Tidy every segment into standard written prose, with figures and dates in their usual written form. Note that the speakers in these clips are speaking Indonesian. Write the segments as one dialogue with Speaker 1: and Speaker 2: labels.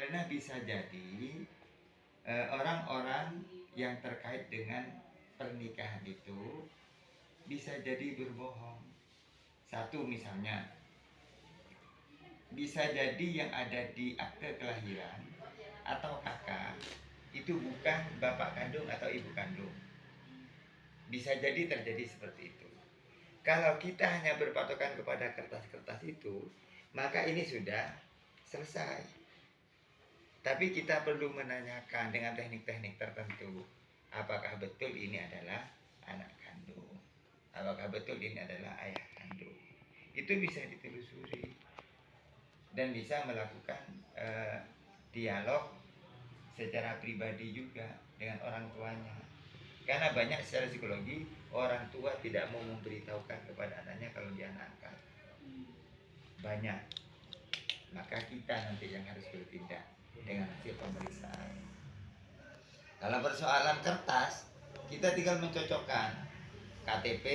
Speaker 1: karena bisa jadi orang-orang yang terkait dengan pernikahan itu bisa jadi berbohong. Satu misalnya, bisa jadi yang ada di akte kelahiran atau kakak itu bukan bapak kandung atau ibu kandung. Bisa jadi terjadi seperti itu. Kalau kita hanya berpatokan kepada kertas-kertas itu, maka ini sudah selesai. Tapi kita perlu menanyakan dengan teknik-teknik tertentu, apakah betul ini adalah anak kandung, apakah betul ini adalah ayah kandung. Itu bisa ditelusuri dan bisa melakukan dialog secara pribadi juga dengan orang tuanya. Karena banyak secara psikologi orang tua tidak mau memberitahukan kepada anaknya kalau dia anak angkat. Banyak. Maka kita nanti yang harus bertindak dengan hasil pemeriksaan. Dalam persoalan kertas, kita tinggal mencocokkan KTP,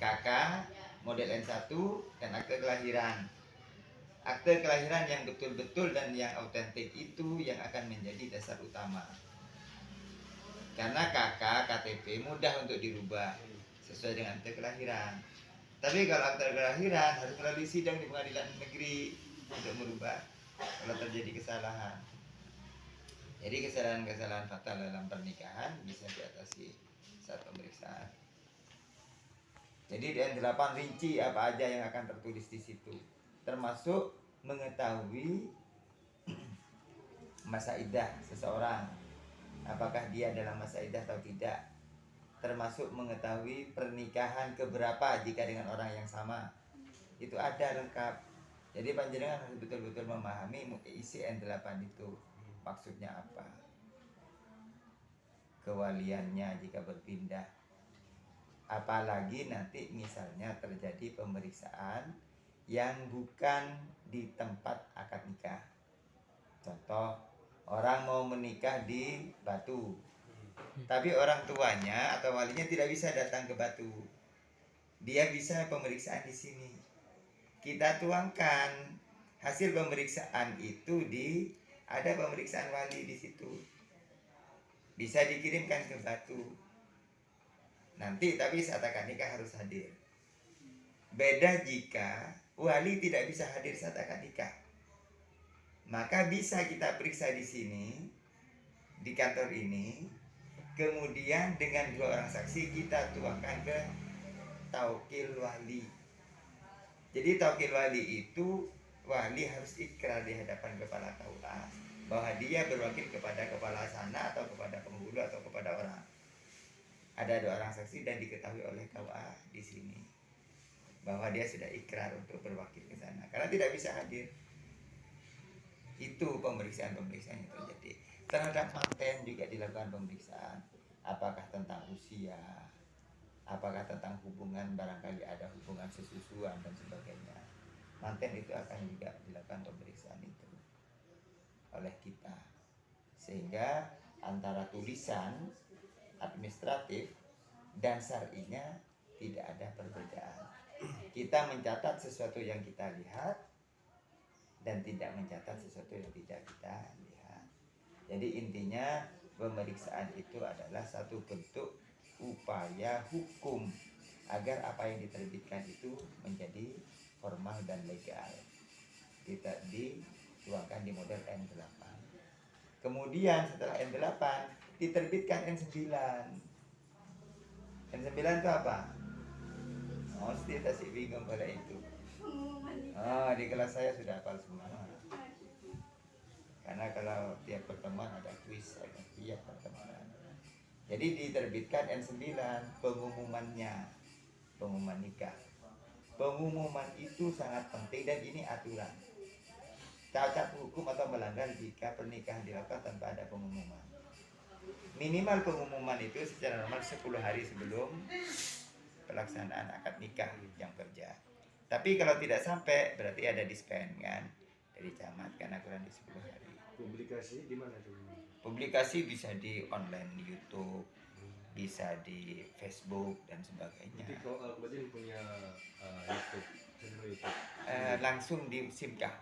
Speaker 1: KK, model N1, dan akte kelahiran. Akte kelahiran yang betul-betul dan yang autentik itu yang akan menjadi dasar utama. Karena KK, KTP mudah untuk dirubah sesuai dengan akte kelahiran. Tapi kalau akte kelahiran harus melalui sidang di pengadilan negeri untuk merubah kalau terjadi kesalahan. Jadi kesalahan-kesalahan fatal dalam pernikahan bisa diatasi saat pemeriksaan. Jadi di N8 rinci apa aja yang akan tertulis di situ, termasuk mengetahui masa iddah seseorang, apakah dia dalam masa iddah atau tidak, termasuk mengetahui pernikahan keberapa jika dengan orang yang sama, itu ada lengkap. Jadi panjenengan harus betul-betul memahami isi N8 itu maksudnya apa, kewaliannya jika berpindah, apalagi nanti misalnya terjadi pemeriksaan yang bukan di tempat akad nikah. Contoh, orang mau menikah di Batu, tapi orang tuanya atau walinya tidak bisa datang ke Batu. Dia bisa pemeriksaan di sini. Kita tuangkan hasil pemeriksaan itu ada pemeriksaan wali di situ. Bisa dikirimkan ke Batu. Nanti tapi saat akad nikah harus hadir. Beda jika wali tidak bisa hadir saat akad nikah. Maka bisa kita periksa di sini, di kantor ini. Kemudian dengan 2 orang saksi kita tuangkan ke taukil wali. Jadi taukil wali itu wali harus ikrar di hadapan kepala KUA bahwa dia berwakil kepada kepala sana atau kepada penghulu atau kepada orang. Ada 2 orang saksi dan diketahui oleh KUA di sini bahwa dia sudah ikrar untuk berwakil ke sana karena tidak bisa hadir. Itu pemeriksaan-pemeriksaan yang terjadi. Terhadap manten juga dilakukan pemeriksaan. Apakah tentang usia, apakah tentang hubungan, barangkali ada hubungan sesusuan dan sebagainya. Manten itu akan juga dilakukan pemeriksaan itu oleh kita. Sehingga antara tulisan administratif dan syar'inya tidak ada perbedaan. Kita mencatat sesuatu yang kita lihat dan tidak mencatat sesuatu yang tidak kita lihat. Jadi intinya pemeriksaan itu adalah satu bentuk upaya hukum agar apa yang diterbitkan itu menjadi formal dan legal. Kita dituangkan di model N8. Kemudian setelah N8 diterbitkan N9. N9 itu apa? Mesti tak bingung pada itu. Di kelas saya sudah hafal semua. Karena kalau tiap pertemuan ada kuis, ada tiap pertemuan. Jadi diterbitkan N9 pengumumannya, pengumuman nikah. Pengumuman itu sangat penting dan ini aturan. Cacat hukum atau melanggar jika pernikahan dilakukan tanpa ada pengumuman. Minimal pengumuman itu secara normal 10 hari sebelum pelaksanaan akad nikah yang kerja. Tapi kalau tidak sampai berarti ada dispen kan dari camat karena kurang di 10 hari.
Speaker 2: Publikasi di mana tuh?
Speaker 1: Publikasi bisa di online YouTube, bisa di Facebook dan sebagainya.
Speaker 2: Jadi kalau Al-Quddin punya YouTube, channel YouTube.
Speaker 1: Langsung di Simkah.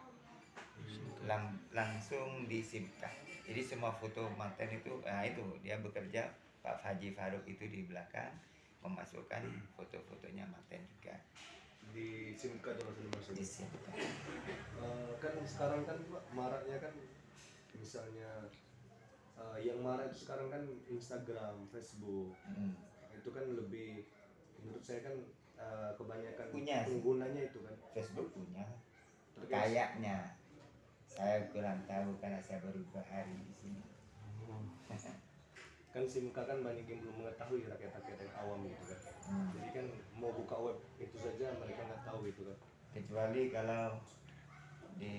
Speaker 1: langsung disimpan. Jadi semua foto manten itu, itu dia bekerja, Pak Haji Faruk itu di belakang memasukkan foto-fotonya manten juga
Speaker 2: Di SIM card langsung dimasuk.
Speaker 1: disimpan.
Speaker 2: Kan sekarang kan Pak, maraknya kan misalnya yang marak itu sekarang kan Instagram, Facebook. Itu kan lebih, menurut saya kan kebanyakan
Speaker 1: Punya sih.
Speaker 2: penggunanya itu kan.
Speaker 1: Facebook punya,
Speaker 2: Terus-
Speaker 1: kayaknya saya kurang tahu karena saya baru 2 hari di sini.
Speaker 2: Kan SIM card kan banyak yang belum mengetahui, rakyat-rakyat yang awam gitu kan. Jadi kan mau buka web itu saja mereka nggak tahu gitu kan.
Speaker 1: Kecuali kalau di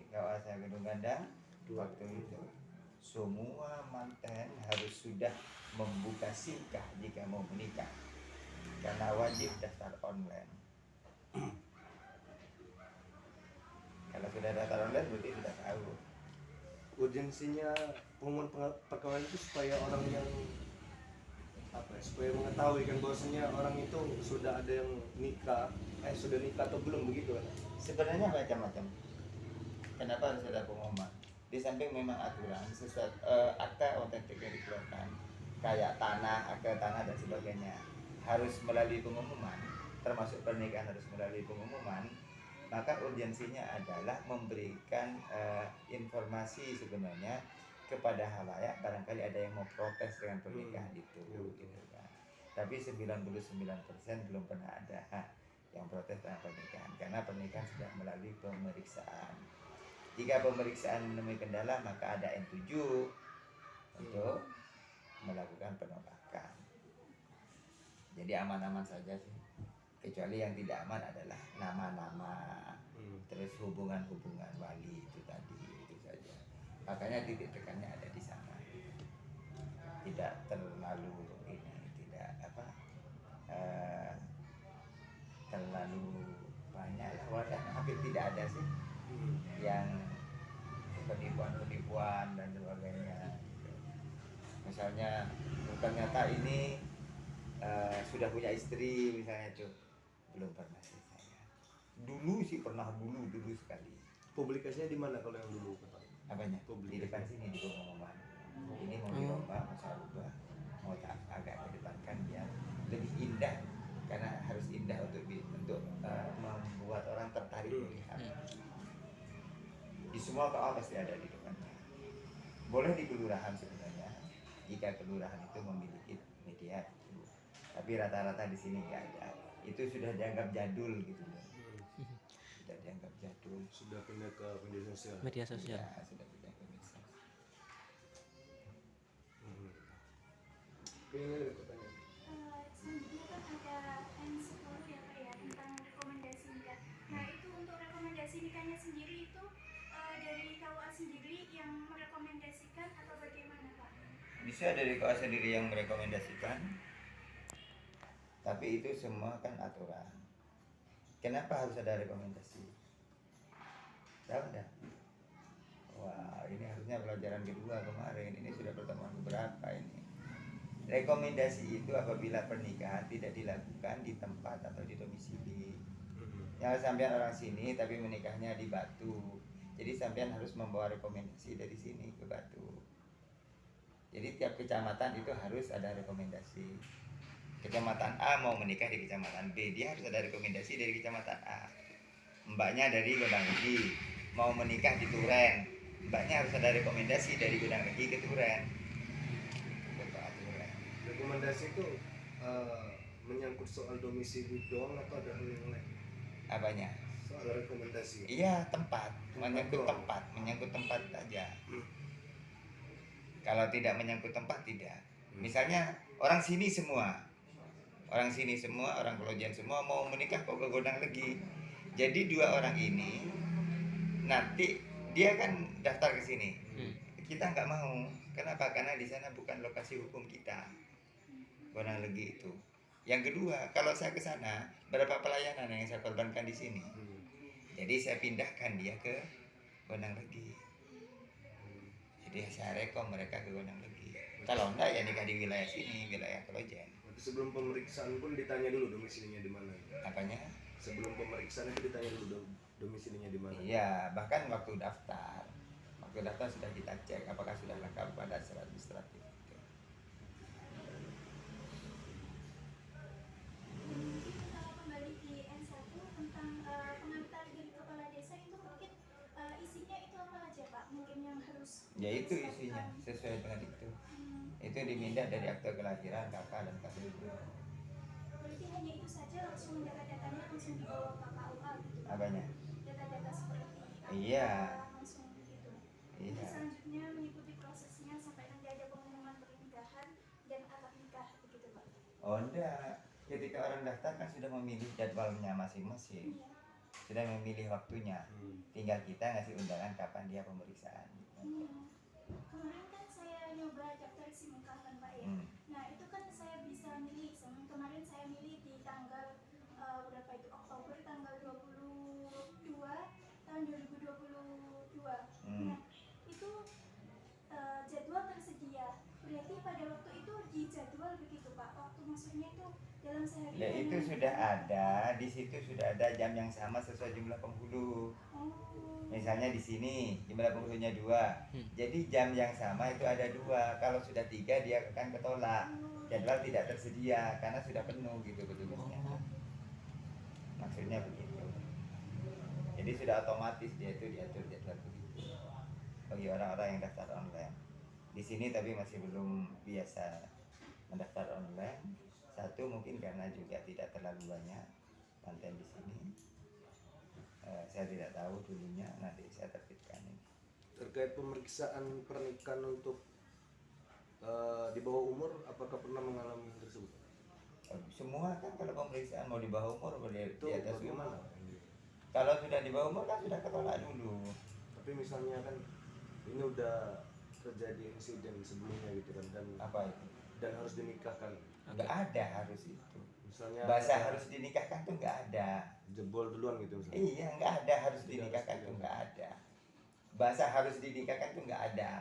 Speaker 1: kawasan Gedung Gandang waktu itu semua manten harus sudah membuka SIM-kah jika mau menikah karena wajib daftar online. Kalau sudah daftar online berarti sudah tahu.
Speaker 2: Urgensinya pengumuman perkawinan itu supaya orang yang supaya mengetahui kan bahwasanya orang itu sudah ada yang nikah, sudah nikah atau belum begitu kan.
Speaker 1: Sebenarnya macam-macam. Kenapa harus ada pengumuman? Di samping memang aturan, akta otentik yang dikeluarkan, kayak akta tanah dan sebagainya, harus melalui pengumuman, termasuk pernikahan harus melalui pengumuman. Maka urgensinya adalah memberikan informasi sebenarnya kepada halayak, barangkali ada yang mau protes dengan pernikahan itu, gitu kan. Tapi 99% belum pernah ada yang protes dengan pernikahan, karena pernikahan sudah melalui pemeriksaan. Jika pemeriksaan menemui kendala, maka ada N7 untuk melakukan penolakan. Jadi aman-aman saja sih. Kecuali yang tidak aman adalah nama-nama, terus hubungan-hubungan wali itu tadi, itu saja. Makanya titik tekannya ada di sana. Tidak terlalu terlalu banyak lah wadah, hampir tidak ada sih yang penipuan dan sebagainya. Misalnya ternyata ini sudah punya istri misalnya, itu belum pernah sih saya. Dulu sih pernah, dulu sekali.
Speaker 2: Publikasinya di mana kalau yang dulu Pak?
Speaker 1: Apanya? Di depan sini di pengumuman. Ini mau dirombak, mau saya ubah, mau tak agak kedepankan biar lebih indah, karena harus indah untuk membuat orang tertarik melihat. Di semua KA pasti ada di depannya. Boleh di kelurahan sebenarnya, jika kelurahan itu memiliki media itu. Tapi rata-rata di sini nggak ada. Itu sudah dianggap jadul gitu loh. Sudah dianggap jadul.
Speaker 2: Sudah pindah ke media sosial.
Speaker 3: Media sosial.
Speaker 1: Ya, sudah pindah ke media sosial.
Speaker 2: Ini ada pertanyaan.
Speaker 4: Selanjutnya kan ada N10 ya Pak ya, tentang rekomendasi nikah. Nah itu untuk rekomendasi nikahnya sendiri itu dari KUA sendiri yang merekomendasikan atau bagaimana Pak?
Speaker 1: Bisa dari KUA sendiri yang merekomendasikan, tapi itu semua kan aturan. Kenapa harus ada rekomendasi? Tahu enggak? Wah, ini harusnya pelajaran kedua kemarin. Ini sudah pertemuan beberapa ini. Rekomendasi itu apabila pernikahan tidak dilakukan di tempat atau di domisili. Yang sampean orang sini tapi menikahnya di Batu. Jadi sampean harus membawa rekomendasi dari sini ke Batu. Jadi tiap kecamatan itu harus ada rekomendasi. Kecamatan A mau menikah di kecamatan B, dia harus ada rekomendasi dari kecamatan A. Mbaknya dari Gondang-Legi mau menikah di Turen, mbaknya harus ada rekomendasi dari Gondang-Legi ke Turen.
Speaker 2: Rekomendasi itu menyangkut soal domisili doang atau ada hal yang lain?
Speaker 1: Apanya?
Speaker 2: Soal rekomendasi.
Speaker 1: Iya, tempat, menyangkut tempat aja. Kalau tidak menyangkut tempat tidak. Misalnya orang sini semua, orang Kelojan semua mau menikah kok ke Gondang-Legi. Jadi 2 orang ini nanti dia kan daftar ke sini. Kita nggak mau. Kenapa? Karena di sana bukan lokasi hukum kita. Gondang-Legi itu. Yang kedua, kalau saya ke sana, berapa pelayanan yang saya korbankan di sini. Jadi saya pindahkan dia ke Gondang-Legi. Jadi saya rekom mereka ke Gondang-Legi. Kalau enggak ya nikah di wilayah sini, wilayah Kelojen.
Speaker 2: Sebelum pemeriksaan pun ditanya dulu domisilinya di mana.
Speaker 1: Apanya?
Speaker 2: Sebelum pemeriksaan itu ditanya dulu domisilinya di mana.
Speaker 1: Iya, bahkan waktu daftar sudah kita cek apakah sudah lengkap pada dasar administratif itu.
Speaker 4: Kalau kembali di N1 tentang pengantar dari kepala desa itu mungkin isinya itu apa aja Pak? Mungkin yang harus
Speaker 1: Ya itu
Speaker 4: disiapkan.
Speaker 1: isinya sesuai dengan itu.
Speaker 4: Hmm,
Speaker 1: Itu diminta dari akte kelahiran kakak dan kakak.
Speaker 4: berarti hanya itu saja, langsung data-datanya langsung dibawa ke KUA gitu Pak?
Speaker 1: Apanya?
Speaker 4: Data-data seperti apa
Speaker 1: Iya.
Speaker 4: langsung gitu.
Speaker 1: Iya.
Speaker 4: Jadi selanjutnya mengikuti prosesnya sampai nanti ada pengumuman pernikahan dan akad nikah begitu Pak?
Speaker 1: Oh enggak, ketika orang daftar kan sudah memilih jadwalnya masing-masing,
Speaker 4: Iya.
Speaker 1: sudah memilih waktunya, tinggal kita ngasih undangan kapan dia pemeriksaan.
Speaker 4: Kemarin kan saya nyoba daftar SIMK kan Pak ya.
Speaker 1: Hmm.
Speaker 4: Nah itu kan saya bisa milih. Kemarin saya milih di tanggal berapa itu, Oktober tanggal 22 tahun 2022. Nah itu jadwal tersedia. Berarti pada waktu itu di jadwal begitu Pak. Waktu maksudnya itu dalam sehari.
Speaker 1: Ya itu sudah ada, di situ sudah ada jam yang sama sesuai jumlah penghulu.
Speaker 4: Oh.
Speaker 1: Misalnya di sini jumlah penghulunya 2, jadi jam yang sama itu ada 2. Kalau sudah 3 dia akan ketolak. Jadwal tidak tersedia karena sudah penuh gitu petugasnya. Maksudnya begitu. Jadi sudah otomatis dia itu diatur jadwal begitu. Bagi orang-orang yang daftar online. Di sini tapi masih belum biasa mendaftar online. Satu mungkin karena juga tidak terlalu banyak konten di sini. Saya tidak tahu dulunya, nanti saya terbitkan ini.
Speaker 2: Terkait pemeriksaan pernikahan untuk di bawah umur, apakah pernah mengalami hal tersebut?
Speaker 1: Semua kan kalau pemeriksaan mau di bawah umur boleh
Speaker 2: Itu
Speaker 1: di atas umur.
Speaker 2: bagaimana?
Speaker 1: Kalau sudah di bawah umur kan sudah ketolak dulu.
Speaker 2: Tapi misalnya kan ini udah terjadi insiden sebelumnya gitu kan,
Speaker 1: Apa itu?
Speaker 2: dan harus dinikahkan.
Speaker 1: Nggak ada harus itu.
Speaker 2: Misalnya
Speaker 1: Bahasa
Speaker 2: ada
Speaker 1: harus dinikahkan tuh nggak ada.
Speaker 2: jebol duluan gitu misalnya.
Speaker 1: Iya, nggak ada harus
Speaker 2: Tidak
Speaker 1: dinikahkan
Speaker 2: harus
Speaker 1: tuh nggak ada. Bahasa harus dinikahkan tuh nggak ada.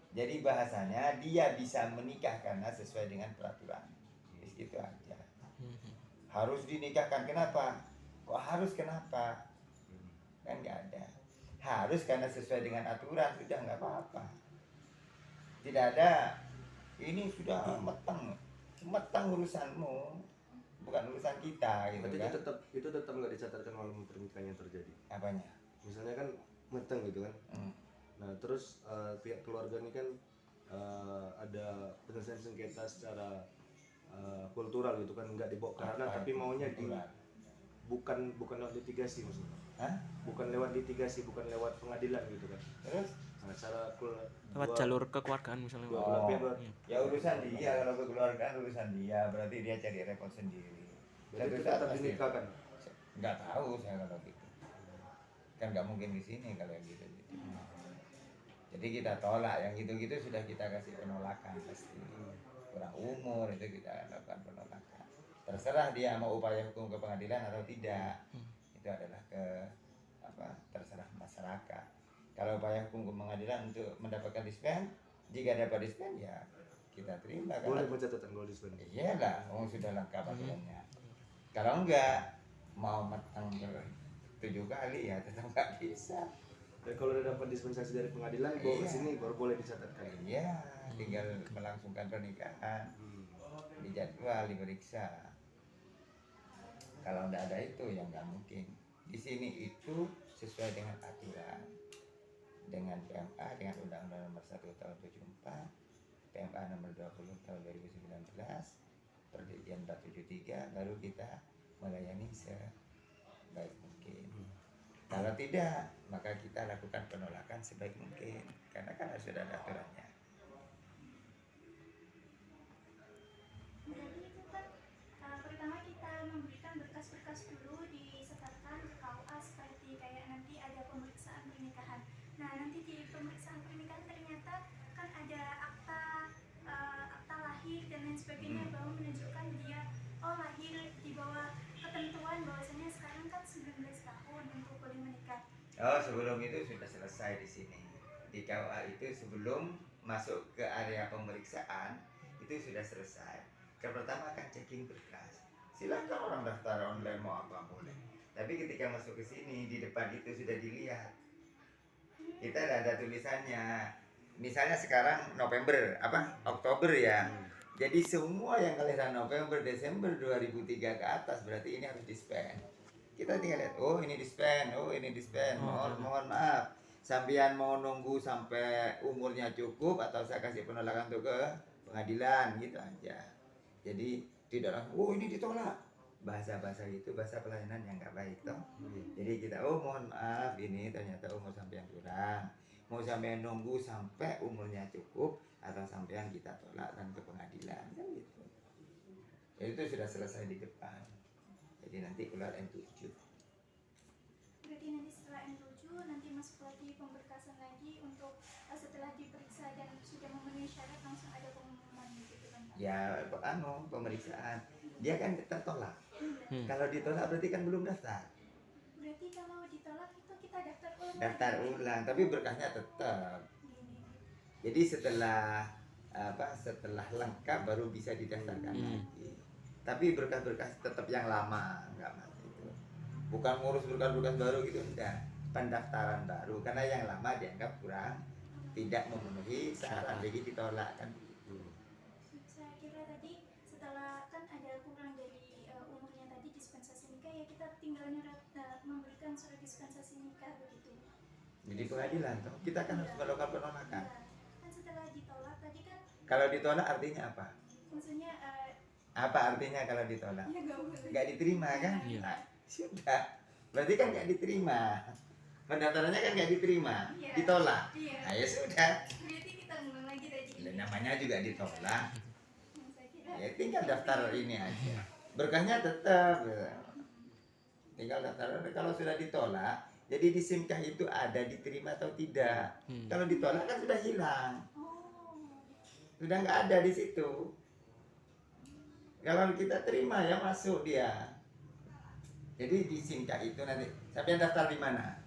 Speaker 1: Jadi bahasanya dia bisa menikah karena sesuai dengan peraturan. Itu aja. Harus dinikahkan kenapa? Kok harus kenapa? Kan nggak ada. Harus karena sesuai dengan aturan, sudah nggak apa-apa. Tidak ada. Ini sudah metang urusanmu, bukan urusan kita gitu
Speaker 2: Berarti
Speaker 1: kan.
Speaker 2: itu tetap nggak dicatatkan malam pernikahan yang terjadi.
Speaker 1: Apanya?
Speaker 2: Misalnya kan meteng gitu kan. Nah terus pihak keluarga ini kan ada penyelesaian sengketa secara kultural gitu kan, nggak dibawa ke ranah, tapi maunya di bukan lewat litigasi maksudnya.
Speaker 1: Hah?
Speaker 2: Bukan lewat litigasi, bukan lewat pengadilan gitu kan.
Speaker 1: Terus?
Speaker 2: Nah, cara
Speaker 3: lewat jalur kekeluargaan misalnya.
Speaker 2: dua belah pihak
Speaker 1: Ya urusan dia, kalau kekeluargaan urusan dia, berarti dia cari repot sendiri.
Speaker 2: berarti itu
Speaker 1: Satu saat
Speaker 2: tetap
Speaker 1: pasti-
Speaker 2: dinikahkan.
Speaker 1: Nggak tahu saya kalau gitu. Kan nggak mungkin di sini kalau yang gitu. Jadi kita tolak yang gitu-gitu, sudah kita kasih penolakan pasti. Kurang umur itu kita lakukan penolakan. Terserah dia mau upaya hukum ke pengadilan atau tidak. Itu adalah terserah masyarakat. Kalau upaya hukum ke pengadilan untuk mendapatkan dispen, jika dapat dispen ya kita terima.
Speaker 2: Boleh mencatatkan kalau dispen.
Speaker 1: Iyalah, sudah lengkap aturannya. Kalau enggak mau matang 7 kali ya tetap nggak bisa.
Speaker 2: Dan kalau udah dapat dispensasi dari pengadilan, bawa ke
Speaker 1: Iya.
Speaker 2: sini baru boleh dicatatkan.
Speaker 1: Iya, tinggal melangsungkan pernikahan, dijadwal, diperiksa. Kalau enggak ada itu ya nggak mungkin. Di sini itu sesuai dengan aturan, dengan PMA, dengan Undang-Undang Nomor 1 Tahun 74, PMA Nomor 20 Tahun 2019, Perjanjian 473, baru kita melayani sebaik mungkin. Kalau tidak, maka kita lakukan penolakan sebaik mungkin, karena kan sudah ada aturannya.
Speaker 4: Berarti itu kan pertama kita memberikan berkas-berkas dulu disetorkan ke KUA seperti kayak nanti ada pemeriksaan pernikahan. Nah nanti di pemeriksaan pernikahan ternyata kan ada akta lahir dan lain sebagainya bahwa menunjukkan dia lahir di bawah ketentuan bahwasanya sekarang kan 19 tahun untuk boleh menikah.
Speaker 1: Oh, sebelum itu sudah selesai di sini. Di KUA itu sebelum masuk ke area pemeriksaan itu sudah selesai. Yang pertama kan checking berkas. Silakan orang daftar online mau apa boleh. Tapi ketika masuk ke sini di depan itu sudah dilihat. Kita ada tulisannya. Misalnya sekarang November, Oktober ya. Jadi semua yang kelahiran November, Desember 2003 ke atas berarti ini harus di-spend. Kita tinggal lihat, oh ini di-spend, oh ini di-spend. Mohon maaf. Sampean mau nunggu sampai umurnya cukup atau saya kasih penolakan untuk ke pengadilan gitu aja. Jadi tidak langsung, oh ini ditolak. Bahasa-bahasa itu bahasa pelayanan yang nggak baik toh. Jadi kita, oh mohon maaf ini ternyata umur sampean kurang. Mau sampean nunggu sampai umurnya cukup atau sampean kita tolak dan ke pengadilan kan gitu. Ya, itu sudah selesai di depan. Jadi nanti keluar N7.
Speaker 4: Berarti nanti setelah N7 nanti masuk lagi pemberkasan lagi untuk setelah diperiksa dan sudah memenuhi syarat langsung ada pengumuman gitu kan Pak?
Speaker 1: Ya pemeriksaan. Dia kan tertolak. Kalau ditolak berarti kan belum daftar.
Speaker 4: Berarti kalau ditolak itu kita daftar ulang.
Speaker 1: Daftar ulang, tapi berkasnya tetap. Jadi setelah setelah lengkap baru bisa didaftarkan lagi. Tapi berkas-berkas tetap yang lama, enggak mas itu. Bukan ngurus berkas-berkas baru gitu enggak. Pendaftaran baru karena yang lama dianggap kurang, tidak memenuhi syarat lagi ditolak kan.
Speaker 4: Saya kira tadi setelah kan ada kurang dari umurnya tadi dispensasi nikah ya kita tinggal memberikan surat dispensasi nikah begitu.
Speaker 1: Jadi pengadilan toh kita kan harus melakukan penolakan.
Speaker 4: Kan setelah ditolak tadi kan
Speaker 1: Kalau ditolak artinya apa?
Speaker 4: maksudnya
Speaker 1: Apa artinya kalau ditolak?
Speaker 4: ya nggak boleh.
Speaker 1: Nggak diterima kan?
Speaker 3: Iya.
Speaker 1: Nah, sudah. Berarti kan nggak diterima. Pendaftarannya kan nggak diterima,
Speaker 4: Iya.
Speaker 1: ditolak.
Speaker 4: Iya.
Speaker 1: Nah, ya sudah.
Speaker 4: Berarti kita ngulang lagi tadi.
Speaker 1: Namanya juga ditolak.
Speaker 4: Saya kira
Speaker 1: Ya tinggal daftar ini aja. Berkasnya tetap. Tinggal daftar. Kalau sudah ditolak, jadi di SIMKAH itu ada diterima atau tidak. Kalau ditolak kan sudah hilang. Sudah nggak ada di situ. Kalau kita terima ya masuk dia. Jadi di SIMKAH itu nanti sampai daftar di mana?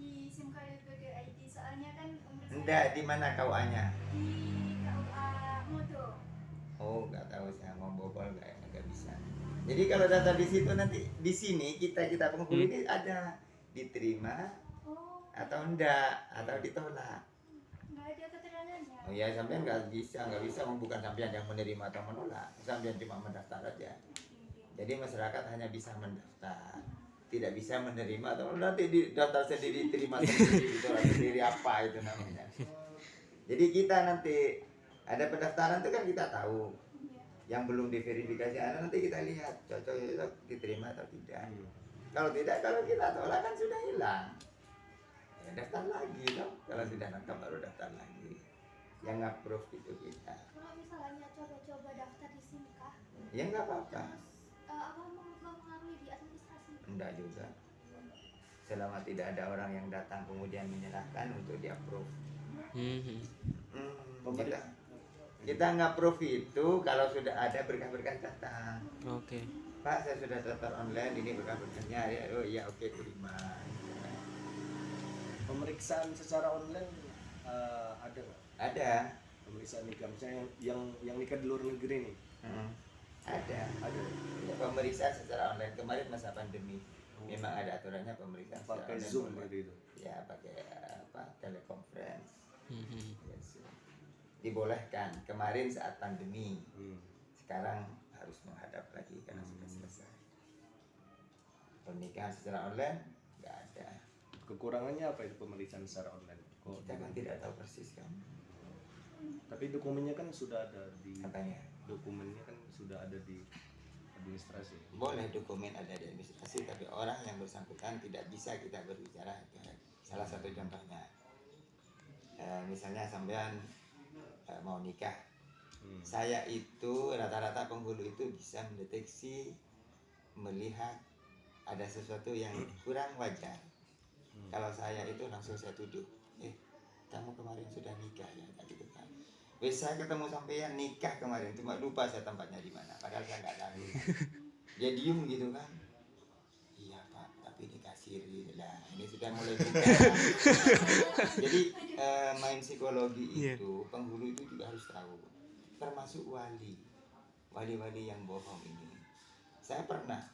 Speaker 4: di SIM-KD.id soalnya kan umur saya
Speaker 1: Enggak, di mana KUA-nya?
Speaker 4: di KUA Modo.
Speaker 1: Oh, nggak tahu saya mau bobol nggak bisa. Jadi kalau daftar di situ nanti di sini kita penghulu ini ada diterima
Speaker 4: Oh,
Speaker 1: atau enggak atau ditolak.
Speaker 4: nggak ada keterangannya.
Speaker 1: Oh ya sampean nggak bisa bukan sampean yang menerima atau menolak, sampean cuma mendaftar aja. Jadi masyarakat hanya bisa mendaftar, tidak bisa menerima atau nanti di daftar sendiri terima sendiri ditolak sendiri apa itu namanya. Jadi kita nanti ada pendaftaran itu kan kita tahu. Yang belum diverifikasi nanti kita lihat cocok diterima atau tidak. Kalau tidak, kalau kita tolak kan sudah hilang. Ya daftar lagi dong. Kalau sudah lengkap baru daftar lagi. Yang approve itu kita.
Speaker 4: Kalau misalnya coba-coba daftar di SIMKAH,
Speaker 1: Ya nggak apa-apa.
Speaker 4: apa mempengaruhi di administrasi?
Speaker 1: Enggak juga. Selama tidak ada orang yang datang kemudian menyerahkan untuk di approve. Kita nggak approve itu kalau sudah ada berkas-berkas datang.
Speaker 3: Oke.
Speaker 1: Pak, saya sudah daftar online, ini berkas-berkasnya. Ya, oh iya oke terima.
Speaker 2: Pemeriksaan secara online ada nggak?
Speaker 1: Ada.
Speaker 2: Pemeriksaan nikah misalnya yang nikah di luar negeri nih.
Speaker 1: Ada. Pemeriksaan secara online kemarin masa pandemi. Memang ada aturannya pemeriksaan secara
Speaker 2: Pakai
Speaker 1: online.
Speaker 2: Zoom gitu.
Speaker 1: Ya pakai telekonferensi. Yes. Dibolehkan kemarin saat pandemi. Sekarang harus menghadap lagi karena sudah selesai. Pernikahan secara online nggak ada.
Speaker 2: Kekurangannya apa itu pemeriksaan secara online?
Speaker 1: Kita kan tidak tahu persis kan.
Speaker 2: Tapi dokumennya kan sudah ada di
Speaker 1: Katanya
Speaker 2: dokumennya kan sudah ada di administrasi.
Speaker 1: boleh dokumen ada di administrasi, tapi orang yang bersangkutan tidak bisa kita berbicara. Salah satu contohnya, misalnya sampean mau nikah, saya itu rata-rata penghulu itu bisa mendeteksi, melihat ada sesuatu yang kurang wajar. Kalau saya itu langsung saya tuduh, kamu kemarin sudah nikah ya, gitu kan. Wes saya ketemu sampean nikah kemarin, cuma lupa saya tempatnya di mana, padahal saya nggak tahu. Dia diem gitu kan. Iya Pak, tapi nikah siri lah. Ini sudah mulai buka. Jadi main psikologi itu penghulu itu juga harus tahu, termasuk wali yang bohong ini. Saya pernah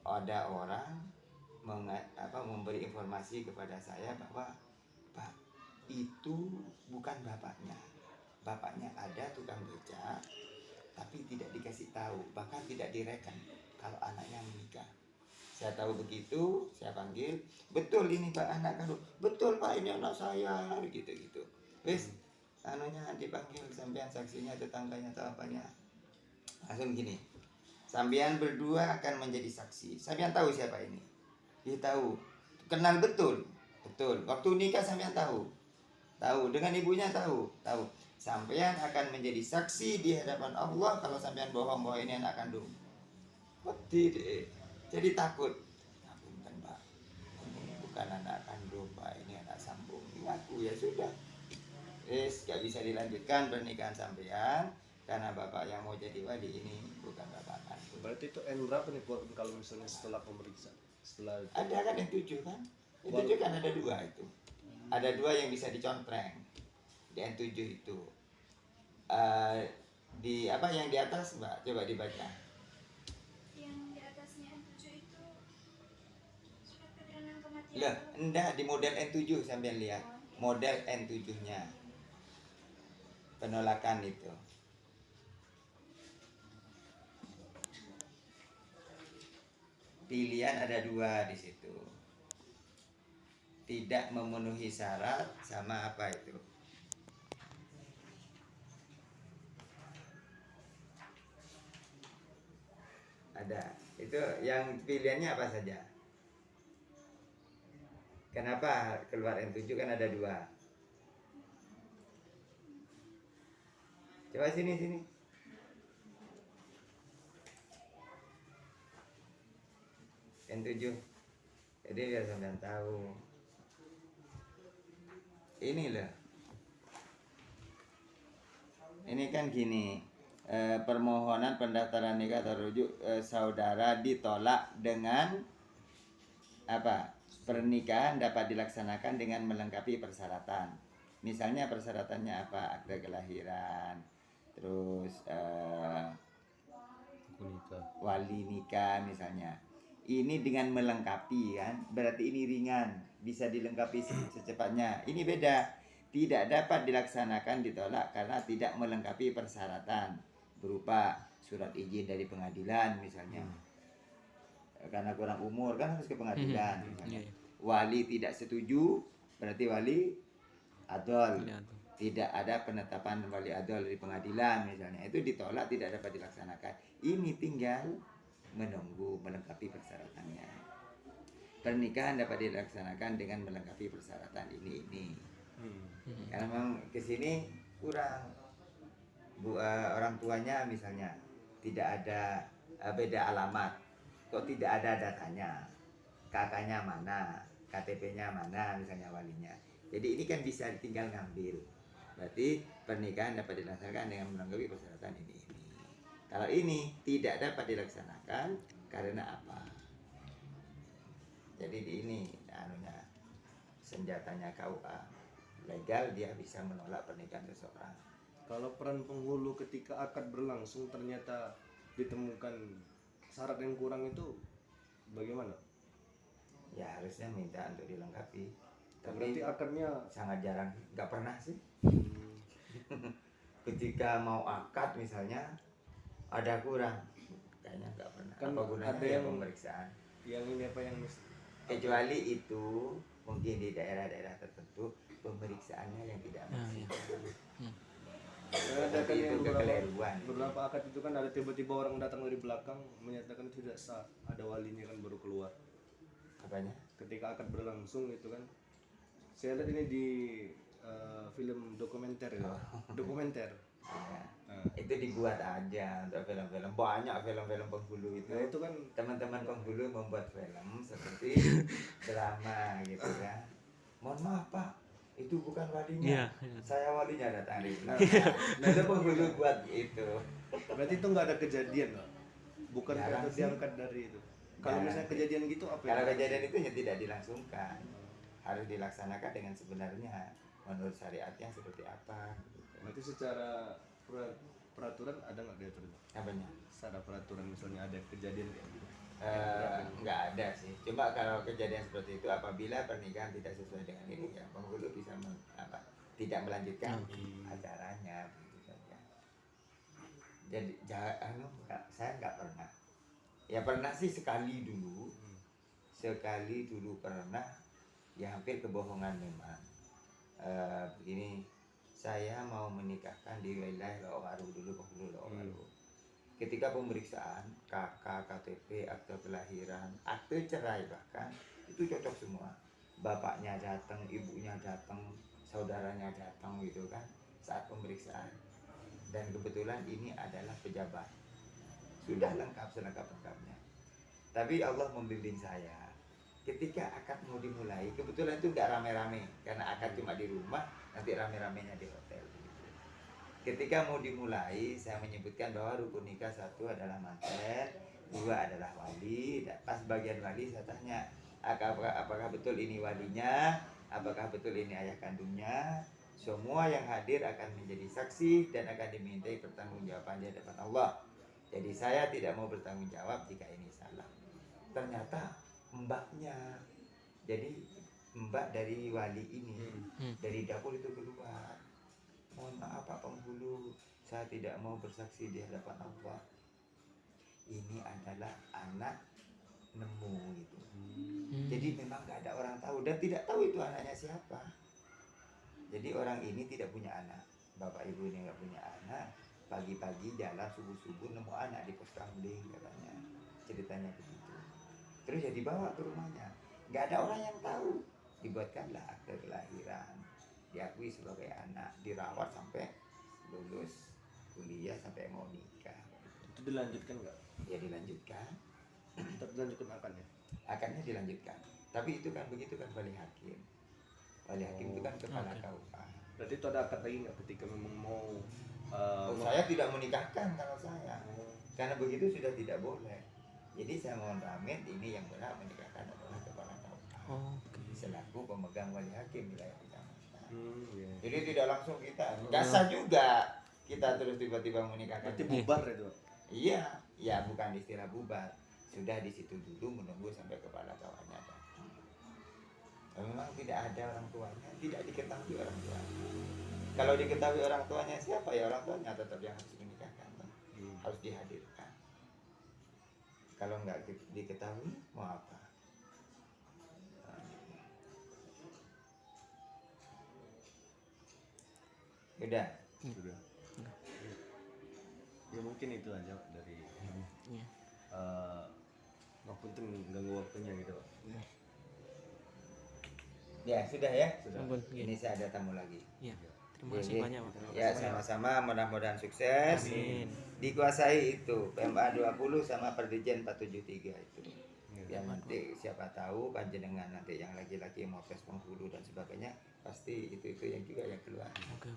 Speaker 1: ada orang memberi informasi kepada saya bahwa Pak, itu bukan bapaknya. Bapaknya ada tukang beca, tapi tidak dikasih tahu, bahkan tidak direkam kalau anaknya menikah. Saya tahu begitu, saya panggil, betul ini Pak anak kandung, betul Pak ini anak saya, gitu. Wis, anunya dipanggil sampean saksinya, tetangganya atau apanya. Langsung gini, sampean berdua akan menjadi saksi. Sampean tahu siapa ini? Dia tahu, kenal betul. Waktu nikah sampean tahu, dengan ibunya tahu. Sampean akan menjadi saksi di hadapan Allah kalau sampean bohong bahwa ini anak kandung. Tidak, jadi takut. Punten Pak, ini bukan anak kandung Pak, ini anak sambung. Ngaku ya sudah. Gak bisa dilanjutkan pernikahan sampean karena bapak yang mau jadi wali ini bukan bapak kandung.
Speaker 2: Berarti itu N berapa nih kalau misalnya setelah pemeriksaan?
Speaker 1: Ada kan yang 7 kan? Yang 7 kan ada 2 itu. Ada 2 yang bisa dicontreng di N7 itu. Di apa yang di atas Mbak? Coba dibaca.
Speaker 4: Yang di atasnya N7 itu surat keterangan kematian.
Speaker 1: Lah, enggak di model N7 sampean lihat. Model N7-nya. Penolakan itu. Pilihan ada 2 di situ. Tidak memenuhi syarat sama apa itu? Ada. Itu yang pilihannya apa saja? Kenapa keluar N7 kan ada 2? Coba sini. N7. Jadi biar sampean tahu. Ini loh. Ini kan gini. Permohonan pendaftaran nikah atau rujuk saudara ditolak dengan apa? Pernikahan dapat dilaksanakan dengan melengkapi persyaratan. Misalnya persyaratannya apa? Akte kelahiran, terus wali nikah misalnya. Ini dengan melengkapi kan, berarti ini ringan, bisa dilengkapi secepatnya. Ini beda, tidak dapat dilaksanakan ditolak karena tidak melengkapi persyaratan berupa surat izin dari pengadilan misalnya. Karena kurang umur kan harus ke pengadilan misalnya. Wali tidak setuju, berarti wali adol. Tidak ada penetapan wali adol di pengadilan misalnya, itu ditolak, tidak dapat dilaksanakan. Ini tinggal menunggu melengkapi persyaratannya. Pernikahan dapat dilaksanakan dengan melengkapi persyaratan ini. Karena memang kesini kurang orang tuanya misalnya tidak ada beda alamat, kok tidak ada datanya, kakaknya mana, KTP-nya mana misalnya walinya. Jadi ini kan bisa tinggal ngambil. Berarti pernikahan dapat dilaksanakan dengan melengkapi persyaratan ini. Kalau ini tidak dapat dilaksanakan karena apa? Jadi ini senjatanya KUA legal, dia bisa menolak pernikahan seseorang.
Speaker 2: Kalau peran penghulu ketika akad berlangsung ternyata ditemukan syarat yang kurang itu bagaimana?
Speaker 1: Ya harusnya minta untuk dilengkapi. Tapi
Speaker 2: berarti akadnya
Speaker 1: sangat jarang, nggak pernah sih. Ketika mau akad misalnya ada kurang, kayaknya nggak pernah.
Speaker 2: Kan
Speaker 1: apa gunanya
Speaker 2: ada yang
Speaker 1: pemeriksaan?
Speaker 2: Yang ini apa yang
Speaker 1: Kecuali itu mungkin di daerah-daerah tertentu pemeriksaannya yang tidak maksimal.
Speaker 2: ada kan yang
Speaker 1: kekeliruan.
Speaker 2: akad itu kan ada tiba-tiba orang datang dari belakang menyatakan tidak sah, ada walinya kan baru keluar.
Speaker 1: Apanya?
Speaker 2: Ketika akad berlangsung itu kan, saya lihat ini di film dokumenter ya. Dokumenter.
Speaker 1: Ya. Itu dibuat aja untuk film-film, banyak film-film penghulu itu.
Speaker 2: Nah, itu kan
Speaker 1: teman-teman penghulu membuat film seperti drama gitu kan. Mohon maaf Pak, itu bukan walinya. Saya walinya datang di belakang. Nah itu penghulu buat itu.
Speaker 2: Berarti itu nggak ada kejadian loh. Bukan
Speaker 1: Jarang
Speaker 2: itu
Speaker 1: sih.
Speaker 2: diangkat dari itu. Kalau misalnya kejadian gitu apa?
Speaker 1: Kalau kejadian itu ya tidak dilangsungkan, harus dilaksanakan dengan sebenarnya menurut syariatnya seperti apa.
Speaker 2: Berarti secara peraturan ada nggak diatur?
Speaker 1: Apanya?
Speaker 2: Secara peraturan misalnya ada kejadian kayak gitu.
Speaker 1: Nggak ada sih. Cuma kalau kejadian seperti itu apabila pernikahan tidak sesuai dengan ini ya penghulu bisa tidak melanjutkan acaranya begitu saja. Jadi saya nggak pernah. Ya pernah sih sekali dulu pernah ya hampir kebohongan memang. Begini, saya mau menikahkan di wilayah Lowaru dulu, penghulu Lowaru. Ketika pemeriksaan KK, KTP, akte kelahiran, akte cerai bahkan itu cocok semua. Bapaknya datang, ibunya datang, saudaranya datang gitu kan saat pemeriksaan. Dan kebetulan ini adalah pejabat. Sudah lengkap selengkap-lengkapnya. Tapi Allah membimbing saya. Ketika akad mau dimulai, kebetulan itu nggak rame-rame karena akad cuma di rumah, nanti rame-ramenya di hotel. Ketika mau dimulai, saya menyebutkan bahwa rukun nikah 1 adalah manten, 2 adalah wali. Pas bagian wali saya tanya, apakah betul ini walinya, apakah betul ini ayah kandungnya. Semua yang hadir akan menjadi saksi dan akan dimintai pertanggungjawaban di hadapan Allah. Jadi saya tidak mau bertanggung jawab jika ini salah. Ternyata mbaknya, jadi mbak dari wali ini dari dapur itu keluar, mohon maaf Pak Penghulu, saya tidak mau bersaksi di hadapan Allah. Ini adalah anak nemu gitu. Jadi memang nggak ada orang tahu dan tidak tahu itu anaknya siapa. Jadi orang ini tidak punya anak, bapak ibu ini nggak punya anak. Pagi-pagi jalan subuh-subuh nemu anak di pos kamling katanya, ceritanya begitu. Terus ya dibawa ke rumahnya, nggak ada orang yang tahu. Dibuatkanlah akte kelahiran, diakui sebagai anak, dirawat sampai lulus kuliah sampai mau nikah.
Speaker 2: Itu dilanjutkan nggak?
Speaker 1: Ya dilanjutkan.
Speaker 2: Tetap dilanjutkan akadnya.
Speaker 1: Akadnya dilanjutkan. Tapi itu kan begitu kan wali hakim. Wali hakim itu kan kepala KUA.
Speaker 2: Berarti itu ada akad lagi nggak ketika memang mau?
Speaker 1: Saya tidak menikahkan kalau saya, karena begitu sudah tidak boleh. Jadi saya mohon pamit, ini yang berhak menikahkan adalah kepala KUA. Selaku pemegang wali hakim wilayah kecamatan. Jadi tidak langsung kita, nggak sah juga kita terus tiba-tiba menikahkan.
Speaker 2: Berarti bubar itu.
Speaker 1: Iya, ya bukan istilah bubar. Sudah di situ dulu menunggu sampai kepala kawannya datang. Memang tidak ada orang tuanya, tidak diketahui orang tuanya. Kalau diketahui orang tuanya siapa ya orang tuanya tetap yang harus menikahkan, harus dihadirkan. Kalau nggak diketahui mau apa? Udah.
Speaker 2: Sudah. Ya mungkin itu aja Pak, dari
Speaker 3: Iya.
Speaker 2: maupun tuh mengganggu waktunya gitu Pak.
Speaker 1: Ya sudah ya.
Speaker 3: Ampun, iya.
Speaker 1: Ini saya ada tamu lagi.
Speaker 3: Iya. Terima kasih
Speaker 1: Jadi,
Speaker 3: banyak, Pak.
Speaker 1: ya sama-sama, mudah-mudahan sukses.
Speaker 3: Amin.
Speaker 1: Dikuasai itu PMA 20 sama Perdijen 473 itu.
Speaker 2: Iya.
Speaker 1: Ya nanti siapa tahu panjenengan nanti yang laki-laki mau tes penghulu dan sebagainya pasti itu yang juga yang keluar.
Speaker 3: Oke.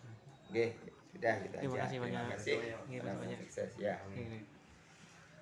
Speaker 1: Oke, sudah gitu
Speaker 3: Terima
Speaker 1: aja.
Speaker 3: kasih banyak.
Speaker 1: Terima kasih.
Speaker 3: Terima kasih banyak.
Speaker 1: Sukses ya.
Speaker 3: Oke.